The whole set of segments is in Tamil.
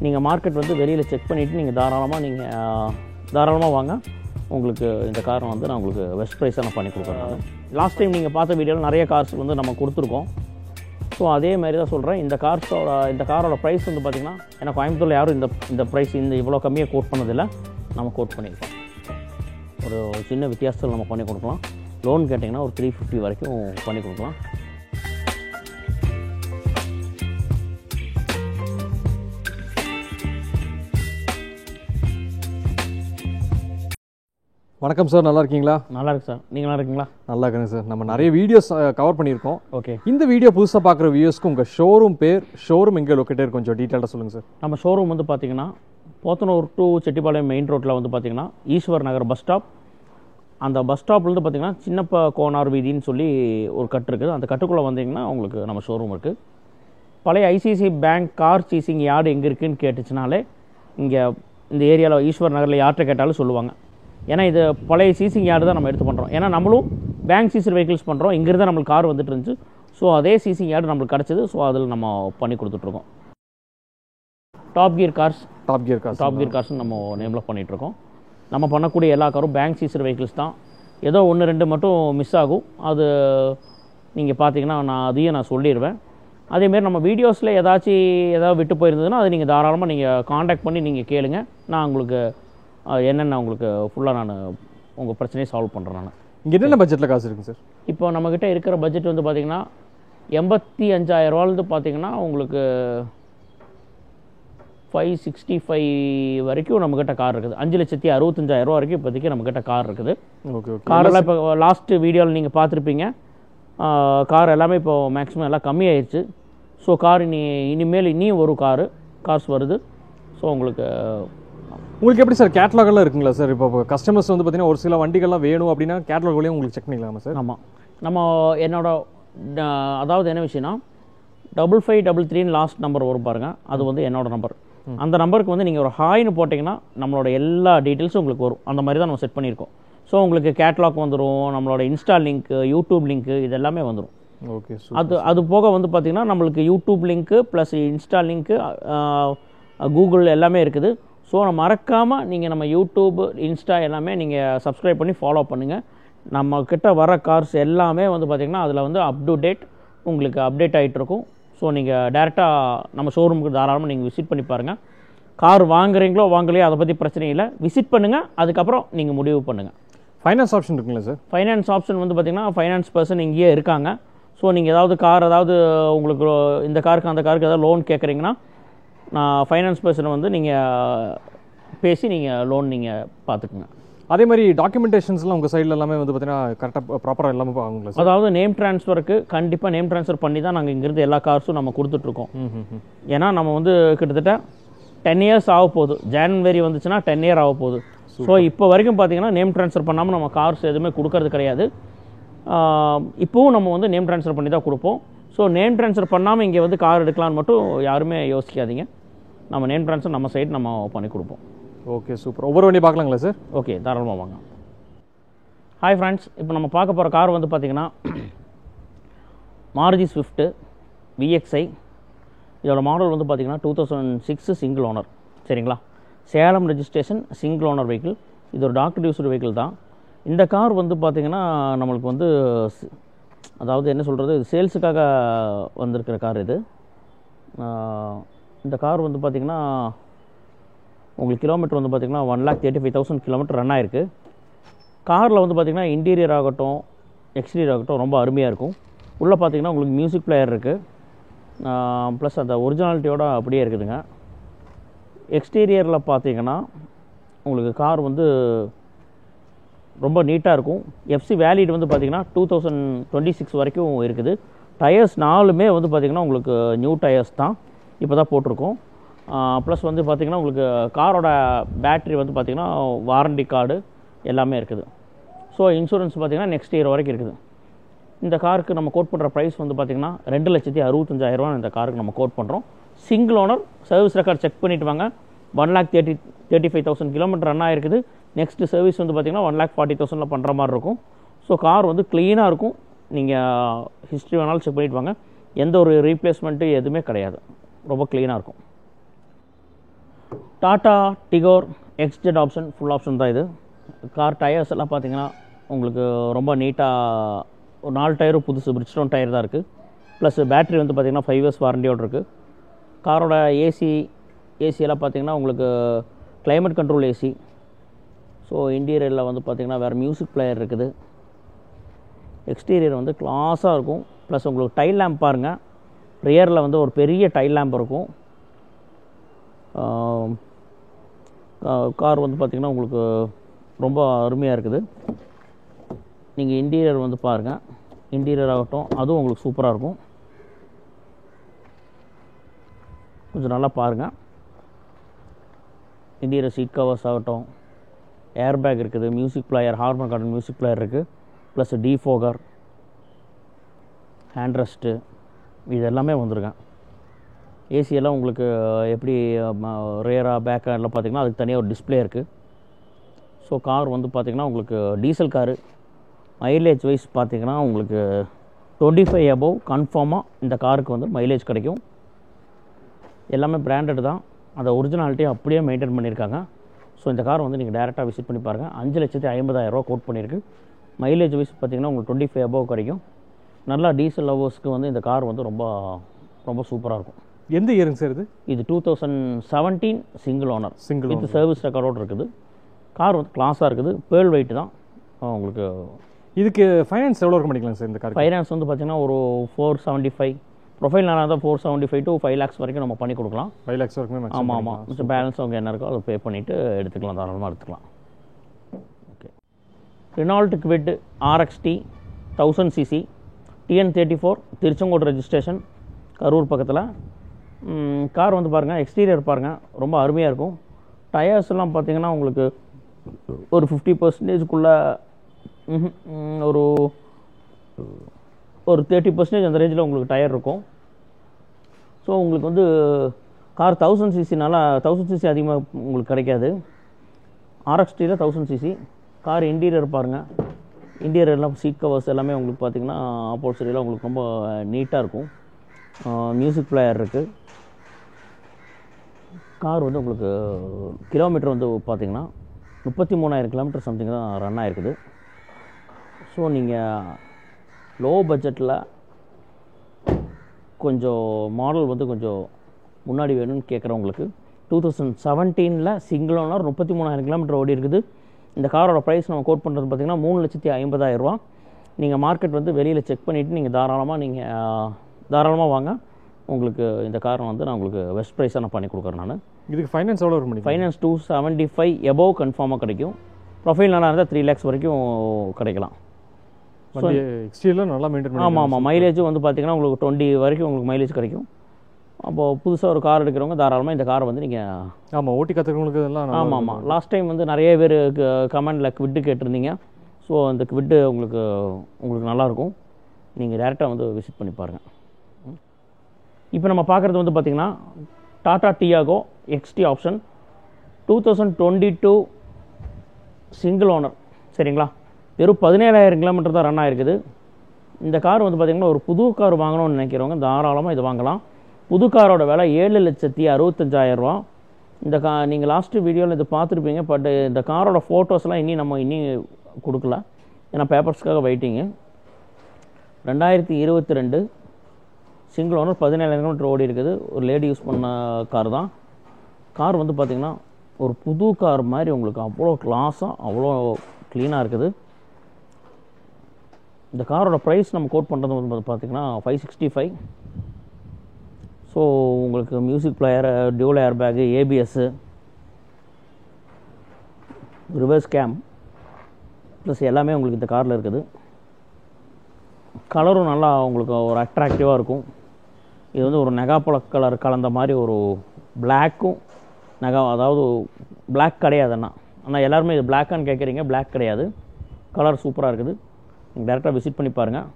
நீங்கள் மார்க்கெட் வந்து வெளியில் செக் பண்ணிவிட்டு நீங்கள் தாராளமாக வாங்க. உங்களுக்கு இந்த காரை வந்து நான் உங்களுக்கு பெஸ்ட் ப்ரைஸாக நான் பண்ணி கொடுக்குறேன். லாஸ்ட் டைம் நீங்கள் பார்த்த வீடியோவில் நிறைய கார்ஸ் வந்து நம்ம கொடுத்துருக்கோம். ஸோ அதே மாதிரி தான் சொல்கிறேன். இந்த காரோட ப்ரைஸ் வந்து பார்த்திங்கன்னா ஏன்னா கோயம்புத்தூரில் யாரும் இந்த ப்ரைஸ் இவ்வளோ கம்மியாக கோட் பண்ணதில்லை. நம்ம கோட் பண்ணியிருக்கோம். ஒரு சின்ன வித்தியாசத்தில் நம்ம பண்ணி கொடுக்கலாம். லோன் கேட்டிங்கன்னா ஒரு 350 வரைக்கும் பண்ணி கொடுக்கலாம். வணக்கம் சார், நல்லா இருக்கீங்களா? நல்லா இருக்கு சார். நீங்கள் நல்லா இருக்கீங்களா? நல்லா இருக்குங்க சார். நம்ம நிறைய வீடியோஸ் கவர் பண்ணியிருக்கோம். ஓகே. இந்த வீடியோ புதுசாக பார்க்குற வியூஸ்க்கு உங்கள் ஷோரூம் பேர், ஷோரூம் எங்கே லொக்கேட்டட் கொஞ்சம் டீட்டெயிலாக சொல்லுங்கள் சார். நம்ம ஷோரூம் வந்து பார்த்திங்கன்னா போத்தனூர் டு செட்டிப்பாளையம் மெயின் ரோட்டில் வந்து பார்த்திங்கன்னா ஈஸ்வர் நகர் பஸ் ஸ்டாப். அந்த பஸ் ஸ்டாப்லேருந்து பார்த்திங்கன்னா சின்னப்ப கோனார் வீதின்னு சொல்லி ஒரு கட்டு இருக்குது. அந்த கட்டுக்குள்ளே வந்தீங்கன்னா உங்களுக்கு நம்ம ஷோரூம் இருக்குது. பழைய ஐசிஐசிஐ பேங்க் கார் சீசிங் யார்டு எங்கே இருக்குதுன்னு கேட்டுச்சுனாலே இங்கே இந்த ஏரியாவில் ஈஸ்வர் நகரில் யார்கிட்ட கேட்டாலும் சொல்லுவாங்க. ஏன்னா இது பழைய சீசிங் யார்டு தான் நம்ம எடுத்து பண்ணுறோம். ஏன்னா நம்மளும் பேங்க் சீசர் வெஹிக்கிள்ஸ் பண்ணுறோம். இங்கேருந்து நம்மளுக்கு கார் வந்துட்டு இருந்துச்சு. ஸோ அதே சீசிங் யார்டு நம்மளுக்கு கிடச்சிது. ஸோ அதில் நம்ம பண்ணி கொடுத்துட்ருக்கோம். டாப் கியர் கார்ஸ் நம்ம நேமில் பண்ணிகிட்ருக்கோம். நம்ம பண்ணக்கூடிய எல்லா காரும் பேங்க் சீசர் வெஹிக்கிள்ஸ் தான். ஏதோ 1-2 மட்டும் மிஸ் ஆகும். அது நீங்கள் பார்த்தீங்கன்னா அதையும் நான் சொல்லிடுவேன். அதேமாரி நம்ம வீடியோஸில் ஏதாவது விட்டு போயிருந்ததுன்னா அதை நீங்கள் தாராளமாக நீங்கள் காண்டாக்ட் பண்ணி நீங்கள் கேளுங்க. நான் உங்களுக்கு என்னென்ன உங்களுக்கு ஃபுல்லாக நான் உங்கள் பிரச்சனையை சால்வ் பண்ணுறேன். நான் இங்கே என்னென்ன பட்ஜெட்டில் காசு இருக்குங்க சார்? இப்போ நம்மக்கிட்ட இருக்கிற பட்ஜெட் வந்து பார்த்திங்கன்னா 85,000 பார்த்தீங்கன்னா உங்களுக்கு 565 வரைக்கும் நம்மக்கிட்ட கார் இருக்குது. 5,65,000 வரைக்கும் இப்போதைக்கு நம்மக்கிட்ட கார் இருக்குது. ஓகே. காரெல்லாம் இப்போ லாஸ்ட்டு வீடியோவில் நீங்கள் பார்த்துருப்பீங்க. கார் எல்லாமே இப்போ மேக்ஸிமம் எல்லாம் கம்மியாயிடுச்சு. ஸோ கார் இனிமேல் ஒரு கார்ஸ் வருது. ஸோ உங்களுக்கு எப்படி சார் கேட்லாகெல்லாம் இருக்குங்களா சார்? இப்போ கஸ்டமர்ஸ் வந்து பார்த்தீங்கன்னா ஒரு சில வண்டிகள்லாம் வேணும் அப்படின்னா கேட்லாக் வழியாக உங்களுக்கு செக் பண்ணிக்கலாமா சார்? ஆமாம். அதாவது என்ன விஷயம்னா 5533 லாஸ்ட் நம்பர் வரும் பாருங்கள். அது வந்து என்னோட நம்பர். அந்த நம்பருக்கு வந்து நீங்கள் ஒரு ஹாய்னு போட்டிங்கன்னா நம்மளோட எல்லா டீட்டெயில்ஸும் உங்களுக்கு வரும். அந்த மாதிரி தான் நம்ம செட் பண்ணியிருக்கோம். ஸோ உங்களுக்கு கேட்லாக் வந்துடும், நம்மளோட இன்ஸ்டா லிங்க்கு, யூடியூப் லிங்க்கு, இது எல்லாமே வந்துடும். ஓகே. அது போக வந்து பார்த்திங்கன்னா நம்மளுக்கு YouTube link plus Insta link, Google எல்லாமே இருக்குது. ஸோ மறக்காமல் நீங்கள் நம்ம யூடியூப், இன்ஸ்டா எல்லாமே நீங்கள் சப்ஸ்கிரைப் பண்ணி ஃபாலோ பண்ணுங்கள். நம்மக்கிட்ட வர கார்ஸ் எல்லாமே வந்து பார்த்திங்கன்னா அதில் வந்து உங்களுக்கு அப்டேட் ஆகிட்ருக்கும். ஸோ நீங்கள் டேரெக்டாக நம்ம ஷோரூமுக்கு தாராளமாக நீங்கள் விசிட் பண்ணி பாருங்கள். கார் வாங்குறீங்களோ வாங்கலையோ அதை பற்றி பிரச்சனை இல்லை. விசிட் பண்ணுங்கள். அதுக்கப்புறம் நீங்கள் முடிவு பண்ணுங்கள். ஃபைனான்ஸ் ஆப்ஷன் இருக்குங்களா சார்? ஃபைனான்ஸ் ஆப்ஷன் வந்து பார்த்திங்கன்னா ஃபைனான்ஸ் பர்சன் இங்கேயே இருக்காங்க. ஸோ நீங்கள் ஏதாவது உங்களுக்கு இந்த காருக்கு அந்த காருக்கு ஏதாவது லோன் கேட்குறீங்கன்னா நான் ஃபைனான்ஸ் பர்சனை வந்து நீங்கள் பேசி நீங்கள் லோன் நீங்கள் பார்த்துக்குங்க. அதே மாதிரி டாக்குமெண்டேஷன்ஸ்லாம் உங்கள் சைடில் எல்லாமே வந்து பார்த்தீங்கன்னா கரெக்டாக ப்ராப்பராக எல்லாமே ஆகுங்களா சார்? அதாவது நேம் ட்ரான்ஸ்ஃபருக்கு கண்டிப்பாக நேம் ட்ரான்ஸ்ஃபர் பண்ணி தான் நாங்கள் இங்கேருந்து எல்லா கார்ஸும் நம்ம கொடுத்துட்ருக்கோம். ஏன்னா நம்ம வந்து கிட்டத்தட்ட 10 இயர்ஸ் ஆக போகுது. ஜான்வரி வந்துச்சுன்னா 10 இயர் ஆக போகுது. ஸோ இப்போ வரைக்கும் பார்த்தீங்கன்னா நேம் ட்ரான்ஸ்ஃபர் பண்ணாமல் நம்ம கார்ஸ் எதுவுமே கொடுக்கறது கிடையாது. இப்போவும் நம்ம வந்து நேம் ட்ரான்ஸ்ஃபர் பண்ணி தான் கொடுப்போம். ஸோ நேம் ட்ரான்ஸ்ஃபர் பண்ணாமல் இங்கே வந்து கார் எடுக்கலான்னு மட்டும் யாருமே யோசிக்காதீங்க. நம்ம நேம் ட்ரான்ஸ்ஃபர் நம்ம சைடு நம்ம பண்ணி கொடுப்போம். Okay, super. ஒவ்வொரு வண்டி பார்க்கலாங்களா சார்? ஓகே, தாராளமாக வாங்க. ஹாய் ஃப்ரெண்ட்ஸ், இப்போ நம்ம பார்க்க போகிற கார் வந்து பார்த்திங்கன்னா மாருதி ஸ்விஃப்ட்டு VXi. இதோட மாடல் வந்து பார்த்திங்கன்னா 2006 சிங்கிள் ஓனர். சரிங்களா? Salem registration, single owner vehicle. இது ஒரு டாக்டர் யூஸ்டு வெஹிக்கிள் தான். இந்த கார் வந்து பார்த்திங்கன்னா நம்மளுக்கு வந்து அதாவது என்ன சொல்கிறது, சேல்ஸுக்காக வந்திருக்கிற கார் இது. இந்த கார் வந்து பார்த்திங்கன்னா உங்களுக்கு கிலோமீட்டர் வந்து பார்த்திங்கன்னா 1,35,000 கிலோமீட்டர் ரன் ஆகிருக்கு. காரில் வந்து பார்த்திங்கன்னா இன்டீரியர் ஆகட்டும், எக்ஸ்டீரியர் ஆகட்டும் ரொம்ப அருமையாக இருக்கும். உள்ளே பார்த்திங்கன்னா உங்களுக்கு மியூசிக் பிளேயர் இருக்குது. ப்ளஸ் அந்த ஒரிஜினாலிட்டியோடு அப்படியே இருக்குதுங்க. எக்ஸ்டீரியரில் பார்த்திங்கன்னா உங்களுக்கு கார் வந்து ரொம்ப நீட்டாக இருக்கும். எஃப்சி வேலிட் வந்து பார்த்திங்கன்னா 2026 வரைக்கும் இருக்குது. டயர்ஸ் 4மே வந்து பார்த்திங்கன்னா உங்களுக்கு நியூ டயர்ஸ் தான், இப்போ தான் போட்டிருக்கோம். ப்ளஸ் வந்து பார்த்திங்கன்னா உங்களுக்கு காரோட பேட்ரி வந்து பார்த்திங்கன்னா வாரண்டி கார்டு எல்லாமே இருக்குது. ஸோ இன்சூரன்ஸ் பார்த்திங்கன்னா நெக்ஸ்ட் இயர் வரைக்கும் இருக்குது. இந்த காருக்கு நம்ம கோட் பண்ணுற ப்ரைஸ் வந்து பார்த்திங்கன்னா 2,65,000 இந்த காருக்கு நம்ம கோட் பண்ணுறோம். Single owner, service record check பண்ணிவிட்டு வாங்க. 1,35,000 கிலோமீட்டர் ரன் ஆகிருக்குது. நெக்ஸ்ட்டு சர்வீஸ் வந்து பார்த்திங்கன்னா 1,40,000 பண்ணுற மாதிரி இருக்கும். ஸோ கார் வந்து க்ளீனாக இருக்கும். நீங்கள் ஹிஸ்ட்ரி வேணாலும் செக் பண்ணிவிட்டு வாங்க. எந்த ஒரு ரீப்ளேஸ்மெண்ட்டு எதுவுமே கிடையாது. ரொம்ப க்ளீனாக இருக்கும். Tata Tigor XZ option full option தான் இது. கார் டயர்ஸ் எல்லாம் பார்த்தீங்கன்னா உங்களுக்கு ரொம்ப நீட்டாக ஒரு 4 டயரும் புதுசு பிரிட்ஜ்டோன் டயர் தான் இருக்குது. ப்ளஸ் பேட்டரி வந்து பார்த்திங்கன்னா 5 இயர்ஸ் வாரண்டியோடு இருக்குது. காரோட ஏசியெல்லாம் பார்த்திங்கன்னா உங்களுக்கு கிளைமேட் கண்ட்ரோல் ஏசி. ஸோ இன்டீரியரில் வந்து பார்த்திங்கன்னா வேறு மியூசிக் பிளேயர் இருக்குது. எக்ஸ்டீரியர் வந்து கிளாஸாக இருக்கும். ப்ளஸ் உங்களுக்கு டைல் லேம்ப் பாருங்கள், ரியரில் வந்து ஒரு பெரிய டைல் லேம்ப் இருக்கும். கார் வந்து பார்த்திங்கன்னா உங்களுக்கு ரொம்ப அருமையாக இருக்குது. நீங்கள் இன்டீரியர் வந்து பாருங்கள், இன்டீரியர் ஆகட்டும் அதுவும் உங்களுக்கு சூப்பராக இருக்கும். கொஞ்சம் நல்லா பாருங்கள். இன்டீரியர் சீட் கவர்ஸ் ஆகட்டும், ஏர் பேக் இருக்குது, music player, Harman Kardon music player இருக்குது, ப்ளஸ் டீஃபோகர், ஹேண்ட் ரெஸ்ட்டு இது எல்லாமே வந்துருக்கேன். ஏசியெல்லாம் உங்களுக்கு எப்படி ரேராக பேக்காக எல்லாம் பார்த்திங்கன்னா அதுக்கு தனியாக ஒரு டிஸ்பிளே இருக்குது. ஸோ கார் வந்து பார்த்திங்கன்னா உங்களுக்கு டீசல் காரு, மைலேஜ் வைஸ் பார்த்திங்கன்னா உங்களுக்கு 25 above கன்ஃபார்மாக இந்த காருக்கு வந்து மைலேஜ் கிடைக்கும். எல்லாமே பிராண்டட் தான், அந்த ஒரிஜினாலிட்டியை அப்படியே மெயின்டைன் பண்ணியிருக்காங்க. ஸோ இந்த கார் வந்து நீங்கள் டேரெக்டாக விசிட் பண்ணி பாருங்கள். 5,50,000 கோட் பண்ணியிருக்கு. மைலேஜ் வைஸ் பார்த்திங்கன்னா உங்களுக்கு 25 above கிடைக்கும். நல்லா டீசல் லவர்ஸ்க்கு வந்து இந்த கார் வந்து ரொம்ப ரொம்ப சூப்பராக இருக்கும். எந்த இயருங்க சார் இது? இது 2017 சிங்கிள் ஓனர் வித் சர்வீஸ் ரெக்கார்டோடு இருக்குது. கார் வந்து கிளாஸாக இருக்குது, பேர்ல் வெயிட் தான் உங்களுக்கு. இதுக்கு ஃபைனான்ஸ் எவ்வளோ இருக்க பண்ணிக்கலாம் சார் இந்த கார்? ஃபைனான்ஸ் வந்து பார்த்திங்கன்னா ஒரு 475, ப்ரொஃபைல் நல்லா தான் 475 to 5 lakhs வரைக்கும் நம்ம பண்ணி கொடுக்கலாம். 5 lakhs வரைக்குமே? ஆமாம். மிச்சம் பேலன்ஸ் அவங்க என்ன இருக்கோ அதை பே பண்ணிவிட்டு எடுத்துக்கலாம், தாராளமாக எடுத்துக்கலாம். Okay. Reynold quit RXT 1000cc TN34 Tiruchengode registration, Karur பக்கத்தில். கார் வந்து பாருங்கள், எக்ஸ்டீரியர் பாருங்கள், ரொம்ப அருமையாக இருக்கும். டயர்ஸ்லாம் பார்த்தீங்கன்னா உங்களுக்கு ஒரு 50%க்குள்ளே ஒரு 30% அந்த ரேஞ்சில் உங்களுக்கு டயர் இருக்கும். ஸோ உங்களுக்கு வந்து கார் 1000cc-னால 1000cc அதிகமாக உங்களுக்கு கிடைக்காது. RXT-ல 1000cc. கார் இன்டீரியர் பாருங்கள், இன்டீரியர்லாம் சீட் கவர்ஸ் எல்லாமே உங்களுக்கு பார்த்திங்கன்னா ஆப்போசிட்டிலாம் உங்களுக்கு ரொம்ப நீட்டாக இருக்கும். மியூசிக் பிளேயர் இருக்குது. கார் வந்து உங்களுக்கு கிலோமீட்டர் வந்து பார்த்திங்கன்னா 33,000 கிலோமீட்டர் சம்திங் தான் ரன் ஆகிருக்குது. ஸோ நீங்கள் லோ பட்ஜெட்டில் கொஞ்சம் மாடல் வந்து கொஞ்சம் முன்னாடி வேணும்னு கேட்குறவங்களுக்கு 2017 சிங்கிள் ஓனர் 33,000 கிலோமீட்டர் ஓடி இருக்குது. இந்த காரோட ப்ரைஸ் நம்ம கோட் பண்ணுறது பார்த்திங்கன்னா 3,50,000. நீங்கள் மார்க்கெட் வந்து வெளியில் செக் பண்ணிவிட்டு நீங்கள் தாராளமாக வாங்க. உங்களுக்கு இந்த காரை வந்து நான் உங்களுக்கு பெஸ்ட் ப்ரைஸாக நான் பண்ணி கொடுக்குறேன். நான் இதுக்கு ஃபைனான்ஸ் எவ்வளோ இருக்கும்? ஃபைனான்ஸ் 275 above கன்ஃபார்மாக கிடைக்கும். ப்ரொஃபைல் நல்லா இருந்தால் 3 lakhs வரைக்கும் கிடைக்கலாம். எக்ஸ்டீரியர் நல்லா மெயின்டைன் பண்ணி. ஆமாம். மைலேஜும் வந்து பார்த்திங்கன்னா உங்களுக்கு 20 வரைக்கும் உங்களுக்கு மைலேஜ் கிடைக்கும். அப்போது புதுசாக ஒரு கார் எடுக்கிறவங்க தாராளமாக இந்த காரை வந்து நீங்கள் ஓட்டி கற்றுக்கிறவங்களுக்கு எல்லாம். ஆமாம். லாஸ்ட் டைம் வந்து நிறைய பேர் கமெண்டில் குவிட்டு கேட்டிருந்தீங்க. ஸோ அந்த குவிட்டு உங்களுக்கு நல்லாயிருக்கும். நீங்கள் டேரெக்டாக வந்து விசிட் பண்ணி பாருங்கள். இப்போ நம்ம பார்க்குறது வந்து பார்த்திங்கன்னா Tata Tiago XT option 2022 single owner. சரிங்களா? வெறும் 17,000 கிலோமீட்டர் தான் ரன் ஆகிருக்குது. இந்த கார் வந்து பார்த்திங்கன்னா ஒரு புது கார் வாங்கணும்னு நினைக்கிறவங்க தாராளமாக இது வாங்கலாம். புது காரோட விலை 7,65,000. இந்த நீங்கள் லாஸ்ட்டு வீடியோவில் இது பார்த்துருப்பீங்க. பட் இந்த காரோட ஃபோட்டோஸ்லாம் இன்னும் கொடுக்கல, ஏன்னா பேப்பர்ஸ்க்காக வெயிட்டிங்கு. 2022 சிங்கிள் ஓனர் 17,000 கிலோமீட்டர் ஓடி இருக்குது. ஒரு லேடி யூஸ் பண்ண கார் தான். கார் வந்து பார்த்திங்கன்னா ஒரு புது கார் மாதிரி உங்களுக்கு அவ்வளோ கிளாஸாக அவ்வளோ க்ளீனாக இருக்குது. இந்த காரோட ப்ரைஸ் நம்ம கோட் பண்ணுறது வந்து பார்த்திங்கன்னா 565. ஸோ உங்களுக்கு music player, dual air bag, ABS, reverse cam plus எல்லாமே உங்களுக்கு இந்த காரில் இருக்குது. கலரும் நல்லா உங்களுக்கு ஒரு அட்ராக்டிவாக இருக்கும். இது வந்து ஒரு நெகாப்பழ கலர் கலந்த மாதிரி ஒரு பிளாக்கும் அதாவது பிளாக் கிடையாதுண்ணா. ஆனால் எல்லாருமே இது பிளாக்கான்னு கேட்குறீங்க, பிளாக் கிடையாது. கலர் சூப்பராக இருக்குது. நீங்கள் டேரெக்டாக விசிட் பண்ணி பாருங்கள்.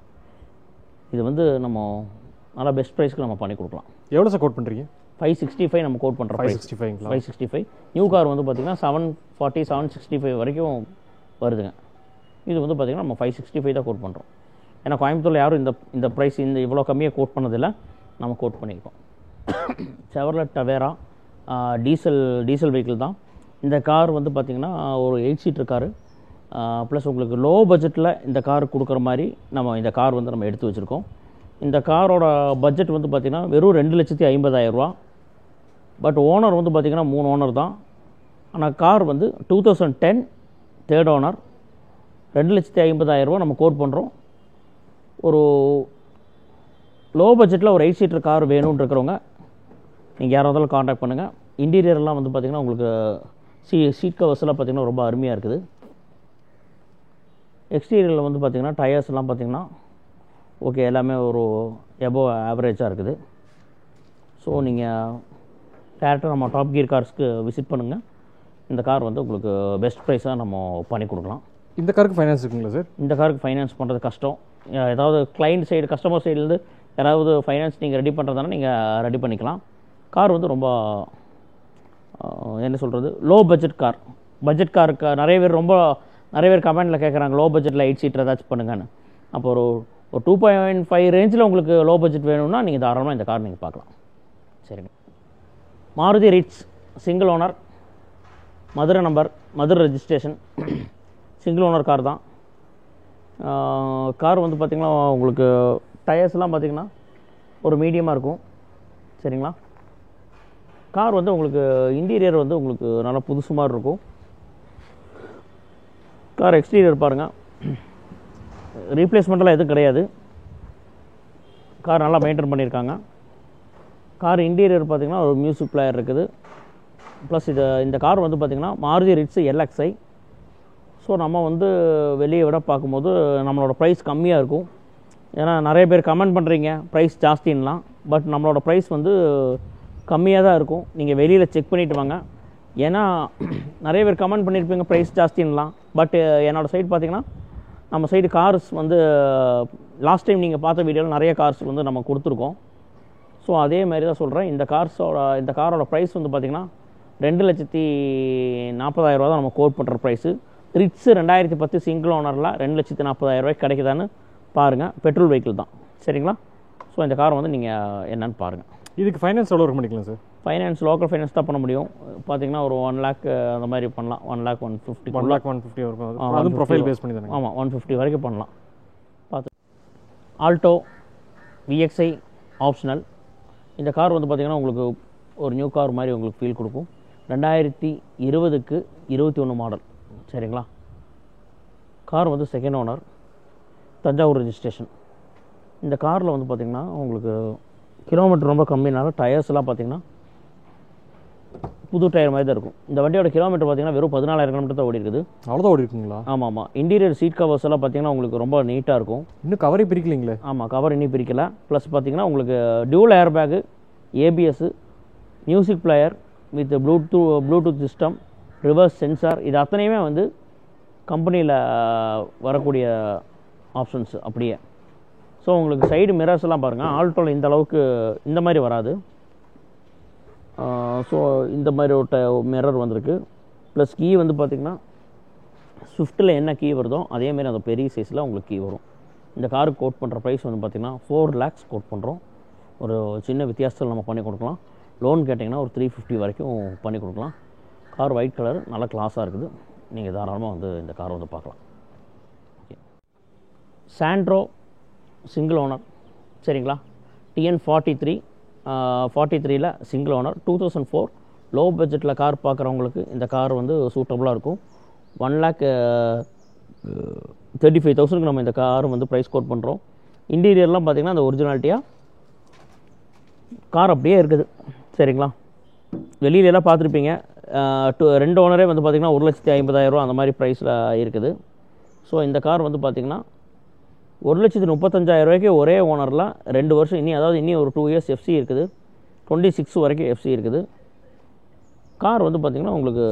இது வந்து நம்ம நல்லா பெஸ்ட் ப்ரைஸ்க்கு நம்ம பண்ணி கொடுக்கலாம். எவ்வளோ சார் கோட் பண்ணுறீங்க? 565 நம்ம கோட் பண்ணுறோம். 565. நியூ கார் வந்து பார்த்திங்கன்னா 740, 765 வரைக்கும் வருதுங்க. இது வந்து பார்த்திங்கன்னா நம்ம 565 தான் கோட் பண்ணுறோம். ஏன்னா கோயம்புத்தூரில் யாரும் இந்த ப்ரைஸ் இவ்வளோ கம்மியாக கோட் பண்ணதில்லை, நம்ம கோட் பண்ணியிருக்கோம். செவர்லெட் டவேரா டீசல் வெஹிக்கிள் தான். இந்த கார் வந்து பார்த்திங்கன்னா ஒரு 8 சீட்டர் காரு. ப்ளஸ் உங்களுக்கு லோ பட்ஜெட்டில் இந்த கார் கொடுக்குற மாதிரி நம்ம இந்த கார் வந்து நம்ம எடுத்து வச்சுருக்கோம். இந்த காரோட பட்ஜெட் வந்து பார்த்திங்கன்னா வெறும் 2,50,000 ரூபா. பட் ஓனர் வந்து பார்த்திங்கன்னா 3 ஓனர் தான். ஆனால் கார் வந்து 2010 தேர்ட் ஓனர். 2,50,000 ரூபா நம்ம கோட் பண்ணுறோம். ஒரு லோ பட்ஜெட்டில் ஒரு 8 சீட்டர் கார் வேணும்னு இருக்கிறவங்க நீங்கள் யாராவது காண்டாக்ட் பண்ணுங்கள். இன்டீரியர்லாம் வந்து பார்த்திங்கன்னா உங்களுக்கு சீட் கவர்ஸ்லாம் பார்த்திங்கன்னா ரொம்ப அருமையாக இருக்குது. எக்ஸ்டீரியரில் வந்து பார்த்திங்கன்னா டயர்ஸ்லாம் பார்த்திங்கன்னா ஓகே, எல்லாமே ஒரு எபோவ் ஆவரேஜாக இருக்குது. ஸோ நீங்கள் டேரெக்டாக நம்ம டாப் கியர் கார்ஸ்க்கு விசிட் பண்ணுங்கள். இந்த கார் வந்து உங்களுக்கு பெஸ்ட் ப்ரைஸாக நம்ம பண்ணி கொடுக்கலாம். இந்த காருக்கு ஃபைனான்ஸ் இருக்குங்களா சார்? இந்த காருக்கு ஃபைனான்ஸ் பண்ணுறது கஷ்டம். ஏதாவது கிளைண்ட் சைடு கஸ்டமர் சைட்லேருந்து யாராவது ஃபைனான்ஸ் நீங்கள் ரெடி பண்ணுறதுனால நீங்கள் ரெடி பண்ணிக்கலாம். கார் வந்து ரொம்ப என்ன சொல்கிறது, லோ பட்ஜெட் கார். பட்ஜெட் காருக்கு நிறைய பேர் கமெண்டில் கேட்குறாங்க லோ பட்ஜெட்டில் 8 சீட்டர் ஏதாச்சும் பண்ணுங்கன்னு. அப்போ ஒரு 2.5 ரேஞ்சில் உங்களுக்கு லோ பட்ஜெட் வேணும்னா நீங்கள் தாராளமாக இந்த கார் நீங்கள் பார்க்கலாம். சரிங்க. Maruti Ritz single owner, Madurai number, Madurai registration, single owner car தான். கார் வந்து பார்த்திங்கன்னா உங்களுக்கு டயர்ஸ்லாம் பார்த்திங்கன்னா ஒரு மீடியமாக இருக்கும். சரிங்களா. கார் வந்து உங்களுக்கு இன்டீரியர் வந்து உங்களுக்கு நல்லா புதுசு மாதிரி இருக்கும். கார் எக்ஸ்டீரியர் பாருங்கள், ரீப்ளேஸ்மெண்ட்டெல்லாம் எதுவும் கிடையாது. கார் நல்லா மெயின்டைன் பண்ணியிருக்காங்க. கார் இன்டீரியர் பார்த்திங்கன்னா ஒரு மியூசிக் பிளேயர் இருக்குது. ப்ளஸ் இந்த கார் வந்து பார்த்திங்கன்னா மாருதி ரிட்ஸ் LXi. ஸோ நம்ம வந்து வெளியே விட பார்க்கும்போது நம்மளோட ப்ரைஸ் கம்மியாக இருக்கும். ஏன்னா நிறைய பேர் கமெண்ட் பண்ணுறீங்க ப்ரைஸ் ஜாஸ்தின்லாம். பட் நம்மளோட ப்ரைஸ் வந்து கம்மியாக தான் இருக்கும். நீங்கள் வெளியில் செக் பண்ணிவிட்டு வாங்க. ஏன்னா நிறைய பேர் கமெண்ட் பண்ணியிருப்பீங்க ப்ரைஸ் ஜாஸ்தின்லாம். பட் என்னோடய சைடு பார்த்திங்கன்னா நம்ம சைடு கார்ஸ் வந்து லாஸ்ட் டைம் நீங்கள் பார்த்த வீடியோவில் நிறைய கார்ஸ் வந்து நம்ம கொடுத்துருக்கோம். ஸோ அதே மாதிரி தான் சொல்கிறேன். இந்த காரோட ப்ரைஸ் வந்து பார்த்திங்கன்னா 2,40,000 ரூபா தான் நம்ம கோட் பண்ணுற ப்ரைஸு. ரிட்ஸு 2010 சிங்கிள் ஓனரில் 2,40,000 ரூபாய்க்கு கிடைக்குதான்னு பாருங்கள். பெட்ரோல் வெஹிக்கிள் தான். சரிங்களா. ஸோ இந்த காரை வந்து நீங்கள் என்னென்னு பாருங்கள். இதுக்கு ஃபைனான்ஸ் எவ்வளோ பண்ணிக்கலாம் சார்? ஃபைனான்ஸ் லோக்கல் ஃபைனான்ஸ் தான் பண்ண முடியும். பார்த்தீங்கன்னா ஒரு 1 lakh அந்த மாதிரி பண்ணலாம். 1,50,000 1,50,000 இருக்கும். அதுவும் ப்ரொஃபைல் பேஸ் பண்ணி தானே? ஆமாம், 150 வரைக்கும் பண்ணலாம். பார்த்து ஆல்டோ VXi ஆப்ஷனல். இந்த கார் வந்து பார்த்திங்கன்னா உங்களுக்கு ஒரு நியூ கார் மாதிரி உங்களுக்கு ஃபீல் கொடுக்கும். 2020க்கு 21 மாடல். சரிங்களா. கார் வந்து செகண்ட் ஓனர், தஞ்சாவூர் ரெஜிஸ்ட்ரேஷன். இந்த காரில் வந்து பார்த்திங்கன்னா உங்களுக்கு கிலோமீட்டர் ரொம்ப கம்மினால டயர்ஸ்லாம் பார்த்திங்கன்னா புது டயர் மாதிரி தான் இருக்கும். இந்த வண்டியோட கிலோமீட்டர் பார்த்திங்கன்னா வெறும் 14,000 கிலோமீட்டர் தான் ஓடி இருக்குது. அவ்வளோதான் ஓடி இருக்குங்களா? ஆமாம். இன்டீரியர் சீட் கவர்ஸ் எல்லாம் பார்த்திங்கன்னா உங்களுக்கு ரொம்ப நீட்டாக இருக்கும். இன்னும் கவரே பிரிக்கலைங்களே? ஆமாம், கவர் இன்னும் பிரிக்கல. ப்ளஸ் பார்த்திங்கன்னா உங்களுக்கு dual air bag, ABS, music player with Bluetooth system, reverse sensor, இது அத்தனையுமே வந்து கம்பெனியில் வரக்கூடிய ஆப்ஷன்ஸ் அப்படியே. ஸோ உங்களுக்கு சைடு மிரர்ஸ் எல்லாம் பாருங்கள். ஆல்டோவில் இந்த அளவுக்கு இந்த மாதிரி வராது. ஸோ இந்த மாதிரி ஒரு மிரர் வந்திருக்கு. ப்ளஸ் கீ வந்து பார்த்திங்கன்னா ஸ்விஃப்ட்டில் என்ன கீ வருதோ அதேமாதிரி அந்த பெரிய சைஸில் உங்களுக்கு கீ வரும். இந்த காருக்கு கோட் பண்ணுற ப்ரைஸ் வந்து பார்த்திங்கன்னா 4 lakhs கோட் பண்ணுறோம். ஒரு சின்ன வித்தியாசத்தில் நம்ம பண்ணி கொடுக்கலாம். லோன் கேட்டிங்கன்னா ஒரு 350 வரைக்கும் பண்ணி கொடுக்கலாம். கார் ஒயிட் கலர் நல்ல கிளாஸாக இருக்குது. நீங்கள் தாராளமாக வந்து இந்த காரை வந்து பார்க்கலாம். Santro single owner. சரிங்களா. TN43 single owner, 2004. லோ பட்ஜெட்டில் கார் பார்க்குறவங்களுக்கு இந்த கார் வந்து சூட்டபுளாக இருக்கும். 1,35,000 நம்ம இந்த கார் வந்து ப்ரைஸ் கோட் பண்ணுறோம். இன்டீரியர்லாம் பார்த்திங்கன்னா அந்த ஒரிஜினாலிட்டியாக கார் அப்படியே இருக்குது. சரிங்களா. வெளியிலலாம் பார்த்துருப்பீங்க 2 ஓனரே வந்து பார்த்திங்கன்னா 1,50,000 ரூபா அந்த மாதிரி ப்ரைஸில் இருக்குது. ஸோ இந்த கார் வந்து பார்த்திங்கன்னா 1,35,000 ரூபாய்க்கு ஒரே ஓனரில் 2 வருஷம் இனி ஒரு 2 years FC இருக்குது. 26 வரைக்கும் FC இருக்குது. கார் வந்து பார்த்திங்கன்னா உங்களுக்கு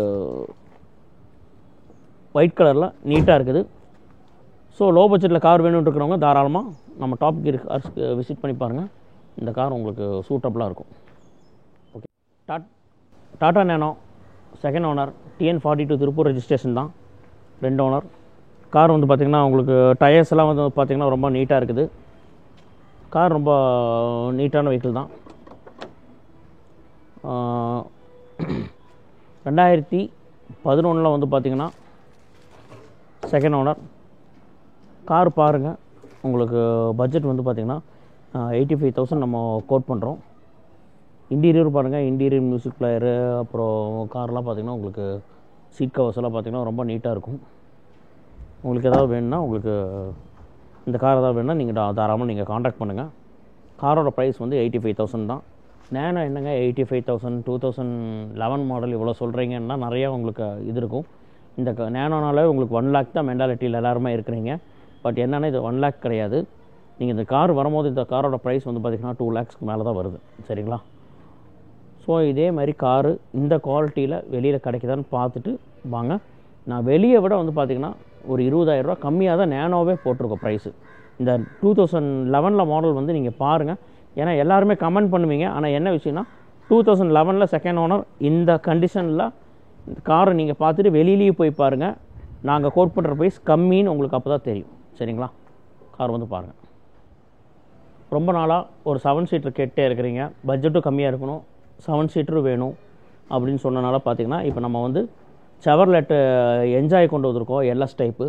ஒயிட் கலரில் நீட்டாக இருக்குது. ஸோ லோ பட்ஜெட்டில் கார் வேணும்னு இருக்கிறவங்க தாராளமாக நம்ம டாப் கியர் கார்ஸ்க்கு விசிட் பண்ணி பாருங்கள். இந்த கார் உங்களுக்கு சூட்டபுளாக இருக்கும். Okay. Tata nano second owner, TN42 Tiruppur registration தான். 2 ஓனர். கார் வந்து பார்த்திங்கன்னா உங்களுக்கு டயர்ஸ் எல்லாம் வந்து பார்த்திங்கன்னா ரொம்ப நீட்டாக இருக்குது. கார் ரொம்ப நீட்டான வெஹிக்கிள் தான். 2011 வந்து பார்த்திங்கன்னா செகண்ட் ஓனர். கார் பாருங்கள், உங்களுக்கு பட்ஜெட் வந்து பார்த்திங்கன்னா 85,000 நம்ம கோட் பண்ணுறோம். இன்டீரியர் பாருங்கள், இன்டீரியர் மியூசிக் பிளேயரு, அப்புறம் கார்லாம் பார்த்திங்கன்னா உங்களுக்கு சீட் கவர்ஸ் எல்லாம் பார்த்திங்கன்னா ரொம்ப நீட்டாக இருக்கும். உங்களுக்கு ஏதாவது வேணும்னா, உங்களுக்கு இந்த கார் ஏதாவது வேணும்னா நீங்கள் தாராளமாக நீங்கள் காண்டாக்ட் பண்ணுங்கள். காரோட ப்ரைஸ் வந்து 85,000 தான். நேனோ என்னங்க 85,000, 2011 மாடல் இவ்வளோ சொல்கிறீங்கன்னா நிறையா உங்களுக்கு இது இருக்கும். இந்த நேனோனாலே உங்களுக்கு 1 lakh தான் மென்டாலிட்டியில் எல்லாருமே இருக்கிறீங்க. பட் என்னென்னா இது 1 lakh கிடையாது. நீங்கள் இந்த கார் வரும்போது இந்த காரோட ப்ரைஸ் வந்து பார்த்திங்கன்னா 2 lakhs மேலே தான் வருது. சரிங்களா? ஸோ இதே மாதிரி காரு இந்த குவாலிட்டியில் வெளியில் கிடைக்குதான்னு பார்த்துட்டு வாங்க. நான் வெளியே விட வந்து பார்த்திங்கன்னா ஒரு 20,000 ரூபா கம்மியாக தான் நேனோவே போட்டிருக்கோம் ப்ரைஸு. இந்த 2011 மாடல் வந்து நீங்கள் பாருங்கள். ஏன்னா எல்லாருமே கமெண்ட் பண்ணுவீங்க. ஆனால் என்ன விஷயம்னா 2011 செகண்ட் ஓனர் இந்த கண்டிஷனில் காரை நீங்கள் பார்த்துட்டு வெளியிலேயே போய் பாருங்கள். நாங்கள் கோட் பண்ணுற ப்ரைஸ் கம்மின்னு உங்களுக்கு அப்போ தான் தெரியும். சரிங்களா? கார் வந்து பாருங்கள். ரொம்ப நாளாக ஒரு 7 சீட்டர் கேட்டே இருக்கிறீங்க, பட்ஜெட்டும் கம்மியாக இருக்கணும், 7 சீட்டரும் வேணும் அப்படின்னு சொன்னனால பார்த்திங்கன்னா இப்போ நம்ம வந்து செவர்லெட்டு என்ஜாய் கொண்டு வந்திருக்கோம், எல்எஸ் டைப்பு.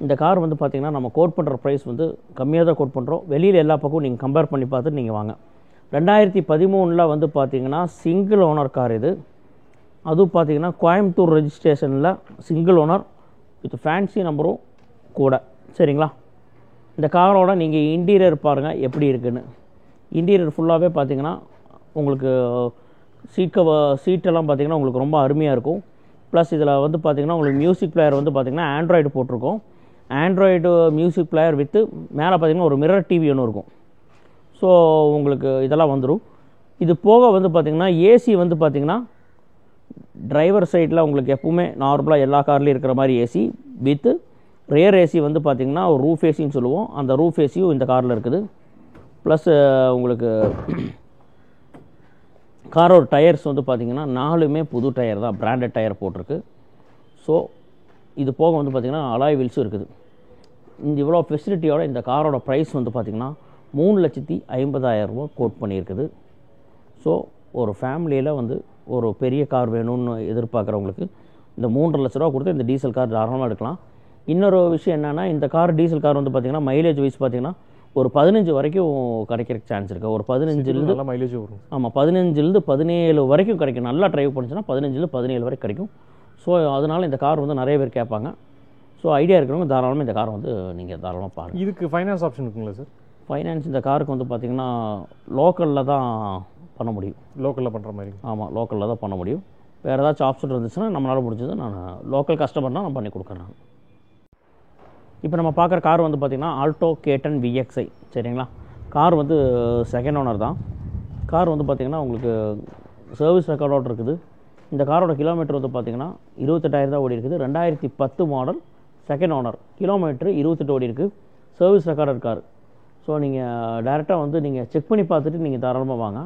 இந்த கார் வந்து பார்த்திங்கன்னா நம்ம கோட் பண்ணுற ப்ரைஸ் வந்து கம்மியாக தான் கோட் பண்ணுறோம். வெளியில் எல்லா பக்கமும் நீங்கள் கம்பேர் பண்ணி பார்த்துட்டு நீங்கள் வாங்க. 2013 வந்து பார்த்திங்கன்னா சிங்கிள் ஓனர் கார் இது. அதுவும் பார்த்திங்கன்னா கோயம்புத்தூர் ரெஜிஸ்ட்ரேஷனில் சிங்கிள் ஓனர் வித் ஃபேன்சி நம்பரும் கூட. சரிங்களா? இந்த காரோட நீங்கள் இன்டீரியர் பாருங்கள் எப்படி இருக்குன்னு. இன்டீரியர் ஃபுல்லாகவே பார்த்திங்கன்னா உங்களுக்கு சீட்டெல்லாம் பார்த்திங்கன்னா உங்களுக்கு ரொம்ப அருமையாக இருக்கும். ப்ளஸ் இதில் வந்து பார்த்திங்கன்னா உங்களுக்கு மியூசிக் பிளேயர் வந்து பார்த்திங்கன்னா ஆண்ட்ராய்டு போட்டிருக்கோம். ஆண்ட்ராய்டு மியூசிக் பிளேயர் வித்து மேலே பார்த்திங்கன்னா ஒரு மிரர் டிவி ஒன்று இருக்கும். ஸோ உங்களுக்கு இதெல்லாம் வந்துடும். இது போக வந்து பார்த்திங்கன்னா ஏசி வந்து பார்த்திங்கன்னா டிரைவர் சைடில் உங்களுக்கு எப்பவுமே நார்மலாக எல்லா கார்லேயும் இருக்கிற மாதிரி ஏசி வித்து ரியர் ஏசி வந்து பார்த்திங்கன்னா ஒரு ரூஃப் ஏசின்னு சொல்லுவோம். அந்த ரூஃப் ஏசியும் இந்த காரில் இருக்குது. ப்ளஸ் உங்களுக்கு காரோட டயர்ஸ் வந்து பார்த்திங்கன்னா 4மே புது டயர் தான், பிராண்டட் டயர் போட்டிருக்கு. ஸோ இது போக வந்து பார்த்திங்கன்னா அலாய் வீல்ஸும் இருக்குது. இந்த இவ்வளோ ஃபெசிலிட்டியோட இந்த காரோட ப்ரைஸ் வந்து பார்த்திங்கன்னா 3,50,000 ரூபா கோட் பண்ணியிருக்குது. ஸோ ஒரு ஃபேமிலியில் வந்து ஒரு பெரிய கார் வேணும்னு எதிர்பார்க்குறவங்களுக்கு இந்த 3.5 லட்ச ரூபா கொடுத்து இந்த டீசல் கார் தாராளமாக எடுக்கலாம். இன்னொரு விஷயம் என்னென்னா இந்த கார் டீசல் கார் வந்து பார்த்திங்கன்னா மைலேஜ் வைஸ் பார்த்திங்கன்னா ஒரு 15 வரைக்கும் கிடைக்கிறதுக்கு சான்ஸ் இருக்குது. ஒரு 15 மைலேஜ் வரும். ஆமாம், 15 17 வரைக்கும் கிடைக்கும். நல்லா ட்ரைவ் பண்ணிச்சுன்னா 15 17 வரைக்கும் கிடைக்கும். ஸோ அதனால் இந்த கார் வந்து நிறைய பேர் கேட்பாங்க. ஸோ ஐடியா இருக்கிறவங்க தாராளமாக இந்த காரை வந்து நீங்கள் தாராளமாக பாருங்கள். இதுக்கு ஃபைனான்ஸ் ஆப்ஷன் இருக்குங்களா சார்? ஃபைனான்ஸ் இந்த காருக்கு வந்து பார்த்திங்கன்னா லோக்கலில் தான் பண்ண முடியும். லோக்கலில் பண்ணுற மாதிரி? ஆமாம், லோக்கலில் தான் பண்ண முடியும். வேறு ஏதாச்சும் ஆப்ஷன் இருந்துச்சுன்னா நம்மளால் முடிஞ்சது நான் லோக்கல் கஸ்டமர்னால் நான் பண்ணி கொடுக்குறேன். இப்போ நம்ம பார்க்குற கார் வந்து பார்த்திங்கன்னா ஆல்டோ K10 VXi. சரிங்களா? கார் வந்து செகண்ட் ஓனர் தான். கார் வந்து பார்த்திங்கன்னா உங்களுக்கு சர்வீஸ் ரெக்கார்டோடு இருக்குது. இந்த காரோட கிலோமீட்டர் வந்து பார்த்திங்கன்னா 28,000 தான் ஓடி இருக்குது. 2010 மாடல், செகண்ட் ஓனர், கிலோமீட்டர் 28 ஓடி இருக்குது. Service recorder car. ஸோ நீங்கள் டேரெக்டாக வந்து நீங்கள் செக் பண்ணி பார்த்துட்டு நீங்கள் தாராளமாக வாங்க.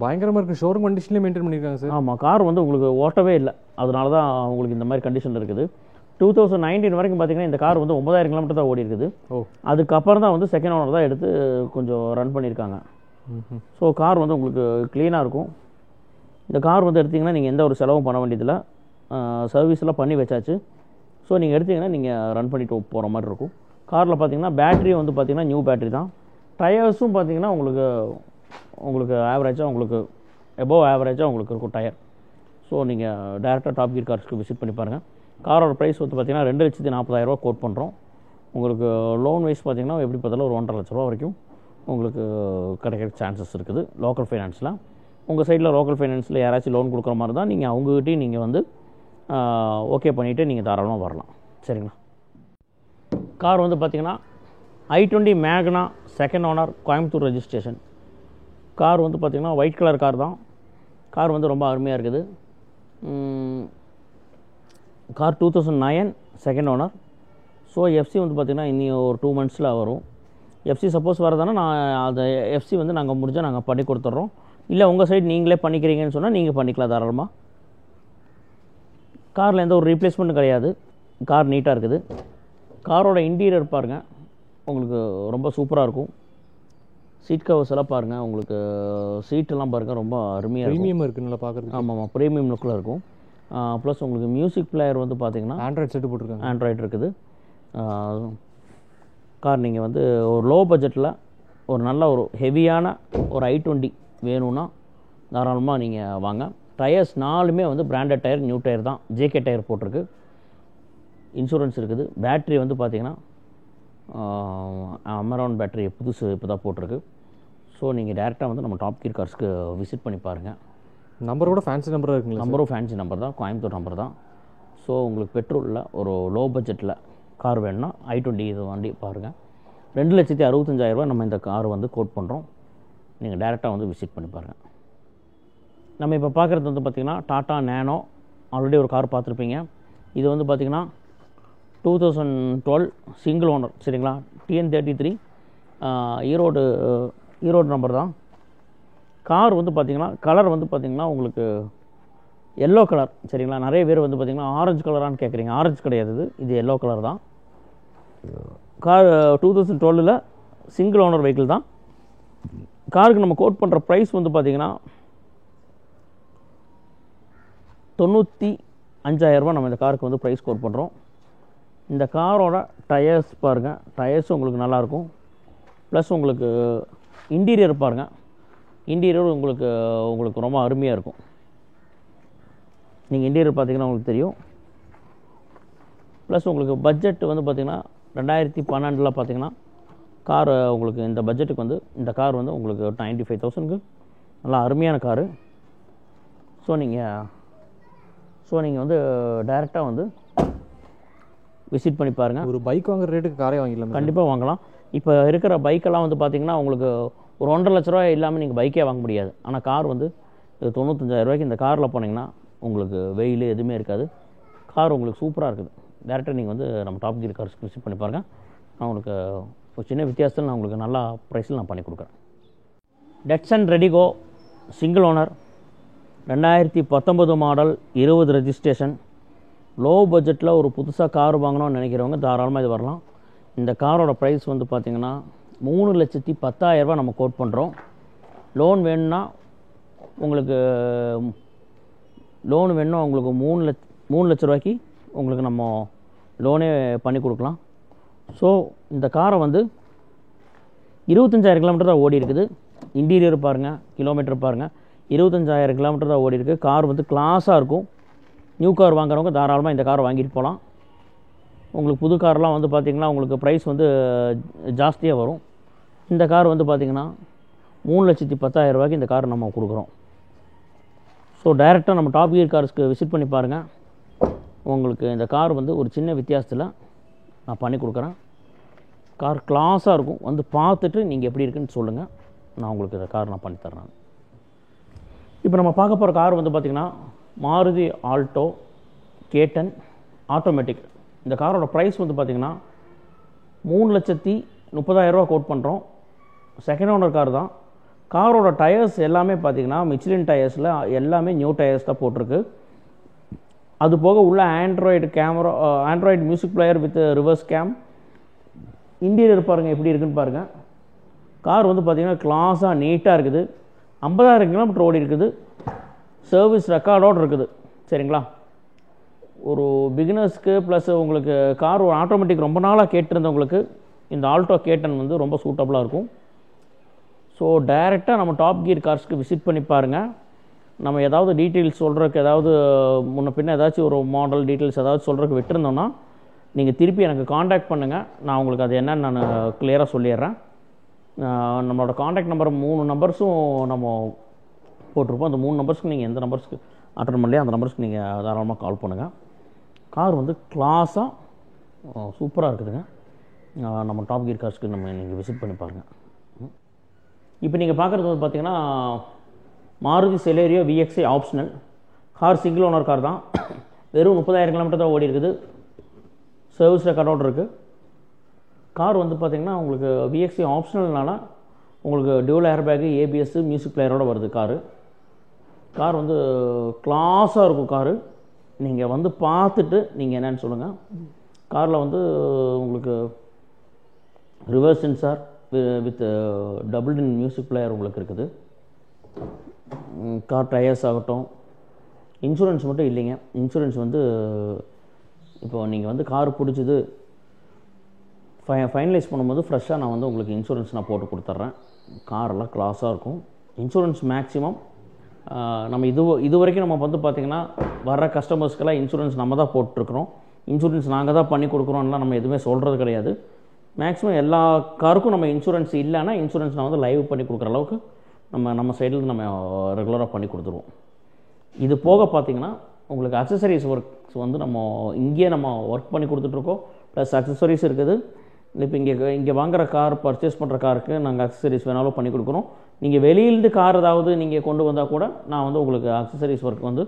பயங்கரமாக இருக்குது. ஷோரூம் கண்டிஷன்லேயே மெயின்டைன் பண்ணியிருக்காங்க சார். ஆமாம், கார் வந்து உங்களுக்கு ஓட்டவே இல்லை, அதனால தான் உங்களுக்கு இந்த மாதிரி கண்டிஷன் இருக்குது. 2019 வரைக்கும் பார்த்திங்கன்னா இந்த கார் வந்து 9,000 கிலோமீட்டர் தான் ஓடி இருக்குது. அதுக்கப்புறம் தான் வந்து செகண்ட் ஓனர் தான் எடுத்து கொஞ்சம் ரன் பண்ணியிருக்காங்க. ஸோ கார் வந்து உங்களுக்கு க்ளீனாக இருக்கும். இந்த கார் வந்து எடுத்திங்கன்னா நீங்கள் எந்த ஒரு செலவும் பண்ண வேண்டியதில்லை. சர்வீஸ்லாம் பண்ணி வச்சாச்சு. ஸோ நீங்கள் எடுத்திங்கன்னா நீங்கள் ரன் பண்ணிட்டு போகிற மாதிரி இருக்கும். காரில் பார்த்திங்கன்னா பேட்டரி வந்து பார்த்திங்கன்னா நியூ பேட்டரி தான். டயர்ஸும் பார்த்திங்கன்னா உங்களுக்கு ஆவரேஜாக உங்களுக்கு எபோவ் ஆவரேஜாக உங்களுக்கு இருக்கும் டயர். ஸோ நீங்கள் டேரெக்டாக டாப் கியர் கார்ஸ்க்கு விசிட் பண்ணி பாருங்கள். காரோட ப்ரைஸ் வந்து பார்த்திங்கன்னா 2,40,000 ரூபா கோட் பண்ணுறோம். உங்களுக்கு லோன் வைஸ் பார்த்திங்கன்னா எப்படி பார்த்தாலும் ஒரு 1.5 லட்ச ரூபா வரைக்கும் உங்களுக்கு கிடைக்கிற சான்சஸ் இருக்குது லோக்கல் ஃபைனான்ஸில். உங்கள் சைடில் லோக்கல் ஃபைனான்ஸில் யாராச்சும் லோன் கொடுக்குற மாதிரி தான் நீங்கள் அவங்ககிட்டையும் நீங்கள் வந்து ஓகே பண்ணிவிட்டு நீங்கள் தாராளமாக வரலாம். சரிங்களா? கார் வந்து பார்த்திங்கன்னா i20 மேக்னா second owner, Coimbatore registration. Car வந்து பார்த்திங்கன்னா ஒயிட் கலர் கார் தான். கார் வந்து ரொம்ப அருமையாக இருக்குது. Car 2009 second owner. So FC வந்து பார்த்திங்கன்னா இன்னி ஒரு 2 monthஸில் வரும். எஃப்சி சப்போஸ் வரதானா நான் அந்த எஃப்சி வந்து நாங்கள் முடிஞ்சால் நாங்கள் பண்ணி கொடுத்துட்றோம். இல்லை உங்கள் சைடு நீங்களே பண்ணிக்கிறீங்கன்னு சொன்னால் நீங்கள் பண்ணிக்கலாம் தாராளமாக. காரில் எந்த ஒரு ரீப்ளேஸ்மெண்ட்டும் கிடையாது. கார் நீட்டாக இருக்குது. காரோட இன்டீரியர் பாருங்கள், உங்களுக்கு ரொம்ப சூப்பராக இருக்கும். சீட் கவர்ஸ் எல்லாம் பாருங்கள், உங்களுக்கு சீட்டெல்லாம் பாருங்கள் ரொம்ப அருமையாக இருக்கும். ப்ரீமியம் இருக்குது நல்லா பார்க்குறது. ஆமாம், ப்ரீமியம் லுக்கில் இருக்கும். ப்ளஸ் உங்களுக்கு மியூசிக் பிளேயர் வந்து பார்த்தீங்கன்னா ஆண்ட்ராய்ட் செட்டு போட்டிருக்காங்க. ஆண்ட்ராய்டு இருக்குது. கார் நீங்கள் வந்து ஒரு லோ பட்ஜெட்டில் ஒரு நல்ல ஒரு ஹெவியான ஒரு i20 வேணும்னா தாராளமாக நீங்கள் வாங்க. டயர்ஸ் 4மே வந்து பிராண்டட் டயர், நியூ டயர் தான், ஜேகே டயர் போட்டிருக்கு. இன்சூரன்ஸ் இருக்குது. பேட்ரி வந்து பார்த்தீங்கன்னா அமரான் பேட்ரி புதுசு இப்போ தான் போட்டிருக்கு. ஸோ நீங்கள் டேரெக்டாக வந்து நம்ம டாப் கீர் கார்ஸ்க்கு விசிட் பண்ணி பாருங்கள். நம்பரோட ஃபேன்சி நம்பராக இருக்குங்களா? நம்பரும் ஃபேன்சி நம்பர் தான், கோயம்புத்தூர் நம்பர் தான். ஸோ உங்களுக்கு பெட்ரோலில் ஒரு லோ பட்ஜெட்டில் கார் வேணும்னா i20 இது வண்டி பாருங்கள். 2,65,000 நம்ம இந்த கார் வந்து கோட் பண்ணுறோம். நீங்கள் டேரெக்டாக வந்து விசிட் பண்ணி பாருங்கள். நம்ம இப்போ பார்க்குறது வந்து பார்த்திங்கன்னா டாட்டா நேனோ. ஆல்ரெடி ஒரு கார் பார்த்துருப்பீங்க. இது வந்து பார்த்திங்கன்னா 2012 சிங்கிள் ஓனர், சரிங்களா? TN33 ஈரோடு நம்பர் தான். கார் வந்து பார்த்திங்கன்னா கலர் வந்து பார்த்திங்கன்னா உங்களுக்கு எல்லோ கலர், சரிங்களா? நிறைய பேர் வந்து பார்த்திங்கன்னா ஆரஞ்சு கலரானு கேட்குறீங்க. ஆரஞ்சு கிடையாது, இது எல்லோ கலர் தான். கார் 2012 சிங்கிள் ஓனர் வெஹிக்கிள் தான். காருக்கு நம்ம கோட் பண்ணுற ப்ரைஸ் வந்து பார்த்திங்கன்னா 95,000 நம்ம இந்த காருக்கு வந்து ப்ரைஸ் கோட் பண்ணுறோம். இந்த காரோட டயர்ஸ் பாருங்கள், டயர்ஸ் உங்களுக்கு நல்லாயிருக்கும். ப்ளஸ் உங்களுக்கு இன்டீரியர் பாருங்கள், இன்டீரியர் உங்களுக்கு ரொம்ப அருமையாக இருக்கும். நீங்கள் இன்டீரியர் பார்த்தீங்கன்னா உங்களுக்கு தெரியும். ப்ளஸ் உங்களுக்கு பட்ஜெட் வந்து பார்த்திங்கன்னா 2012 பார்த்தீங்கன்னா கார் உங்களுக்கு இந்த பட்ஜெட்டுக்கு வந்து இந்த கார் வந்து உங்களுக்கு 95,000க்கு நல்லா அருமையான காரு. ஸோ நீங்கள் வந்து டைரெக்டாக வந்து விசிட் பண்ணி பாருங்கள். ஒரு பைக் வாங்குற ரேட்டுக்கு காரே வாங்கிடலாம். கண்டிப்பாக வாங்கலாம். இப்போ இருக்கிற பைக்கெல்லாம் வந்து பார்த்திங்கன்னா உங்களுக்கு ஒரு 1,50,000 லட்ச ரூபா இல்லாமல் நீங்கள் பைக்கே வாங்க முடியாது. ஆனால் கார் வந்து 95,000 இந்த காரில் போனீங்கன்னா உங்களுக்கு வெயில் எதுவுமே இருக்காது. கார் உங்களுக்கு சூப்பராக இருக்குது. டேரெக்டாக நீங்கள் வந்து நம்ம டாப் கீர் கார்ஸ்க்கு விசிட் பண்ணி பாருங்கள். நான் உங்களுக்கு ஒரு சின்ன வித்தியாசத்தில் நான் உங்களுக்கு நல்லா ப்ரைஸில் நான் பண்ணி கொடுக்குறேன். Datsun Redigo single owner 2019 model 20 registration. Low பட்ஜெட்டில் ஒரு புதுசாக கார் வாங்கணும்னு நினைக்கிறவங்க தாராளமாக இது வரலாம். இந்த காரோட ப்ரைஸ் வந்து பார்த்திங்கன்னா 3,10,000 நம்ம கோட் பண்ணுறோம். லோன் வேணும்னா உங்களுக்கு 3 லட்ச ரூபாய்க்கு உங்களுக்கு நம்ம லோனே பண்ணி கொடுக்கலாம். ஸோ இந்த காரை வந்து 25,000 கிலோமீட்டர் தான் ஓடி இருக்குது. இன்டீரியர் பாருங்கள், கிலோமீட்டர் பாருங்கள், 25,000 கிலோமீட்டர் தான் ஓடி இருக்குது. கார் வந்து கிளாஸாக இருக்கும். நியூ கார் வாங்குறவங்க தாராளமாக இந்த காரை வாங்கிட்டு போகலாம். உங்களுக்கு புது கார்லாம் வந்து பார்த்திங்கன்னா உங்களுக்கு ப்ரைஸ் வந்து ஜாஸ்தியாக வரும். இந்த கார் வந்து பார்த்திங்கன்னா 3,10,000 இந்த கார் நம்ம கொடுக்குறோம். ஸோ டைரெக்டாக நம்ம டாப் கீர் கார்ஸ்க்கு விசிட் பண்ணி பாருங்கள். உங்களுக்கு இந்த கார் வந்து ஒரு சின்ன வித்தியாசத்தில் நான் பண்ணி கொடுக்குறேன். கார் கிளாஸாக இருக்கும். வந்து பார்த்துட்டு நீங்கள் எப்படி இருக்குன்னு சொல்லுங்கள். நான் உங்களுக்கு இந்த கார் நான் பண்ணித்தரேன். இப்போ நம்ம பார்க்க போகிற கார் வந்து பார்த்திங்கன்னா மாருதி ஆல்டோ கேட்டன் ஆட்டோமேட்டிக். இந்த காரோட ப்ரைஸ் வந்து பார்த்திங்கன்னா 3,30,000 கோட் பண்ணுறோம். செகண்ட் ஓனர் கார் தான். காரோட டயர்ஸ் எல்லாமே பார்த்திங்கன்னா மிச்லின் டயர்ஸில் எல்லாமே நியூ டயர்ஸ் தான் போட்டிருக்கு. அது போக உள்ள Android music player with reverse game. Interior பாருங்கள் எப்படி இருக்குன்னு பாருங்கள். கார் வந்து பார்த்திங்கன்னா கிளாஸாக நீட்டாக இருக்குது. 50,000 கிலோமீட்டர் ஓடி இருக்குது. சர்வீஸ் ரெக்கார்டோடு இருக்குது, சரிங்களா? ஒரு பிகினர்ஸ்க்கு ப்ளஸ் உங்களுக்கு கார் ஒரு ஆட்டோமேட்டிக் ரொம்ப நாளாக கேட்டிருந்தவங்களுக்கு இந்த ஆல்டோ கேட்டன் வந்து ரொம்ப சூட்டபுளாக இருக்கும். ஸோ டைரெக்டாக நம்ம டாப் கீர் கார்ஸ்க்கு விசிட் பண்ணி பாருங்கள். நம்ம ஏதாவது டீட்டெயில்ஸ் சொல்கிறதுக்கு ஏதாவது முன்ன பின்ன ஏதாச்சும் ஒரு மாடல் டீட்டெயில்ஸ் ஏதாவது சொல்கிறதுக்கு விட்டுருந்தோன்னா நீங்கள் திருப்பி எனக்கு காண்டாக்ட் பண்ணுங்கள். நான் உங்களுக்கு அது என்னன்னு நான் கிளியராக சொல்லிடுறேன். நம்மளோட காண்டாக்ட் நம்பர் 3 நம்பர்ஸும் நம்ம போட்டிருப்போம். அந்த 3 நம்பர்ஸ்க்கு நீங்கள் எந்த நம்பர்ஸ்க்கு அட்டன் பண்ணலையோ அந்த நம்பர்ஸ்க்கு நீங்கள் தாராளமாக கால் பண்ணுங்கள். கார் வந்து கிளாஸாக சூப்பராக இருக்குதுங்க. நம்ம டாப் கீர் கார்ஸ்க்கு நீங்கள் விசிட் பண்ணி பாருங்கள். இப்போ நீங்கள் பார்க்குறது வந்து பார்த்திங்கன்னா Maruti Celerio VXi optional car. Single owner car தான். வெறும் 30,000 கிலோமீட்டர் தான் ஓடி இருக்குது. சர்வீஸ் ரெக்கார்டோடு இருக்குது. கார் வந்து பார்த்திங்கன்னா உங்களுக்கு VXi ஆப்ஷனல்னால உங்களுக்கு dual air bag, ABS, music பிளேயரோடு வருது கார் வந்து கிளாஸாக இருக்கும் காரு. நீங்கள் வந்து பார்த்துட்டு நீங்கள் என்னென்னு சொல்லுங்கள். காரில் வந்து உங்களுக்கு reverse sensor, with double in music player உங்களுக்கு இருக்குது. கார் டயர்ஸ் ஆகட்டும், இன்சூரன்ஸ் மட்டும் இல்லைங்க. இன்சூரன்ஸ் வந்து இப்போ நீங்கள் வந்து கார் பிடிச்சது ஃபைனலைஸ் பண்ணும்போது ஃப்ரெஷ்ஷாக நான் வந்து உங்களுக்கு இன்சூரன்ஸ் நான் போட்டு கொடுத்துட்றேன். காரெல்லாம் கிளாஸாக இருக்கும். இன்சூரன்ஸ் மேக்ஸிமம் நம்ம இது வரைக்கும் நம்ம வந்து பார்த்திங்கன்னா வர்ற கஸ்டமர்ஸ்க்கெல்லாம் இன்சூரன்ஸ் நம்ம தான் போட்டிருக்கிறோம். இன்சூரன்ஸ் நாங்கள் தான் பண்ணி கொடுக்குறோம்லாம் நம்ம எதுவுமே சொல்கிறது கிடையாது. மேக்ஸிமம் எல்லா காருக்கும் நம்ம இன்சூரன்ஸ் இல்லைன்னா இன்சூரன்ஸ் நான் வந்து லைவ் பண்ணி கொடுக்குற அளவுக்கு நம்ம சைடில் நம்ம ரெகுலராக பண்ணி கொடுத்துருவோம். இது போக பார்த்திங்கன்னா உங்களுக்கு அக்சசரிஸ் ஒர்க்ஸ் வந்து நம்ம இங்கேயே நம்ம ஒர்க் பண்ணி கொடுத்துட்ருக்கோம். ப்ளஸ் அக்சசரிஸ் இருக்குது. இப்போ இங்கே வாங்குகிற கார் பர்ச்சேஸ் பண்ணுற காருக்கு நாங்கள் அக்சசரிஸ் வேணாலும் பண்ணி கொடுக்குறோம். நீங்கள் வெளியிலேருந்து கார் ஏதாவது நீங்கள் கொண்டு வந்தால் கூட நான் வந்து உங்களுக்கு அக்சசரிஸ் ஒர்க் வந்து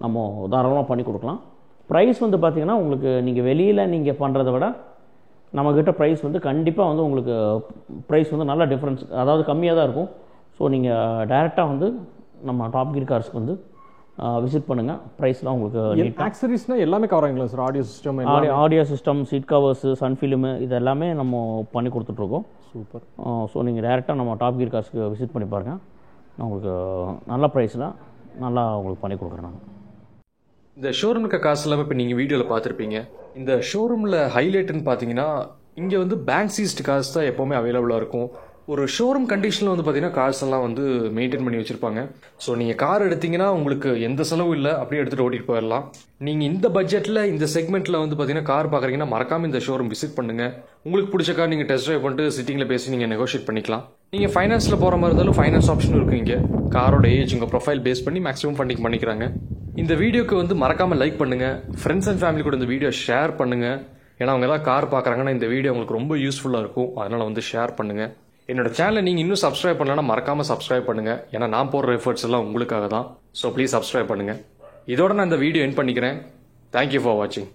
நம்ம தாராளமாக பண்ணி கொடுக்கலாம். ப்ரைஸ் வந்து பார்த்திங்கன்னா உங்களுக்கு நீங்கள் வெளியில் நீங்கள் பண்ணுறத விட நம்மக்கிட்ட ப்ரைஸ் வந்து கண்டிப்பாக வந்து உங்களுக்கு ப்ரைஸ் வந்து நல்ல டிஃப்ரென்ஸ், அதாவது கம்மியாக தான் இருக்கும். ஸோ நீங்கள் டைரெக்டாக வந்து நம்ம டாப் கீர் கார்ஸ்க்கு வந்து விசிட் பண்ணுங்கள். ப்ரைஸ்லாம் உங்களுக்கு ஆக்சரிஸ்னால் எல்லாமே கவர் ஆகுங்களா sir? Audio system, seat covers, sun film, இது எல்லாமே நம்ம பண்ணி கொடுத்துட்ருக்கோம். சூப்பர். ஸோ நீங்கள் டேரெக்டாக நம்ம டாப் கீர் கார்ஸ்க்கு விசிட் பண்ணி பாருங்கள். நான் உங்களுக்கு நல்ல ப்ரைஸில் நல்லா உங்களுக்கு பண்ணி கொடுக்குறேன். நான் இந்த ஷோரூம் இருக்க காசு எல்லாமே இப்போ நீங்கள் வீடியோவில் பார்த்துருப்பீங்க. இந்த ஷோரூமில் ஹைலைட்டுன்னு பார்த்தீங்கன்னா இங்கே வந்து பேங்க் சீஸ்டு கார்ஸ் தான் எப்போவுமே அவைலபிளாக இருக்கும். ஒரு ஷோரூம் கண்டிஷனில் வந்து பார்த்தீங்கன்னா கார்ஸ் எல்லாம் வந்து மெயின்டைன் பண்ணி வச்சுருப்பாங்க. ஸோ நீங்கள் கார் எடுத்தீங்கன்னா உங்களுக்கு எந்த செலவும் இல்லை, அப்படியே எடுத்துகிட்டு ஓட்டிகிட்டு போயிடலாம். நீங்கள் இந்த பட்ஜெட்டில் இந்த செக்மெண்ட்டில் வந்து பார்த்தீங்கன்னா கார் பார்க்குறீங்கன்னா மறக்காமல் இந்த ஷோரூம் விசிட் பண்ணுங்கள். உங்களுக்கு பிடிச்ச கார் நீங்கள் டெஸ்ட் ட்ரைவ் பண்ணிட்டு சிட்டிங்கில் பேசி நீங்கள் நெகோஷியேட் பண்ணிக்கலாம். நீங்கள் ஃபைனான்ஸில் போகிற மாதிரி இருந்தாலும் ஃபைனான்ஸ் ஆப்ஷன் இருக்குது. இங்கே காரோட ஏஜ் உங்கள் ப்ரொஃபைல் பேஸ் பண்ணி மேக்ஸிமம் ஃபண்டிங் பண்ணிக்கிறாங்க. இந்த வீடியோக்கு வந்து மறக்காமல் லைக் பண்ணுங்கள். ஃப்ரெண்ட்ஸ் அண்ட் ஃபேமிலி கூட இந்த வீடியோ ஷேர் பண்ணுங்கள். ஏன்னா அவங்க ஏதாவது கார் பார்க்குறாங்கன்னா இந்த வீடியோ உங்களுக்கு ரொம்ப யூஸ்ஃபுல்லாக இருக்கும். அதனால் வந்து ஷேர் பண்ணுங்கள். என்னோட சேனலை நீங்கள் இன்னும் சப்ஸ்கிரைப் பண்ணலன்னா மறக்காமல் சப்ஸ்கிரைப் பண்ணுங்கள். ஏன்னா நான் போடுற எஃபர்ட்ஸ் எல்லாம் உங்களுக்காக தான். ஸோ ப்ளீஸ் சப்ஸ்கிரைப் பண்ணுங்கள். இதோட நான் இந்த வீடியோ எண்ட் பண்ணிக்கிறேன். தேங்க்யூ ஃபார் வாட்சிங்.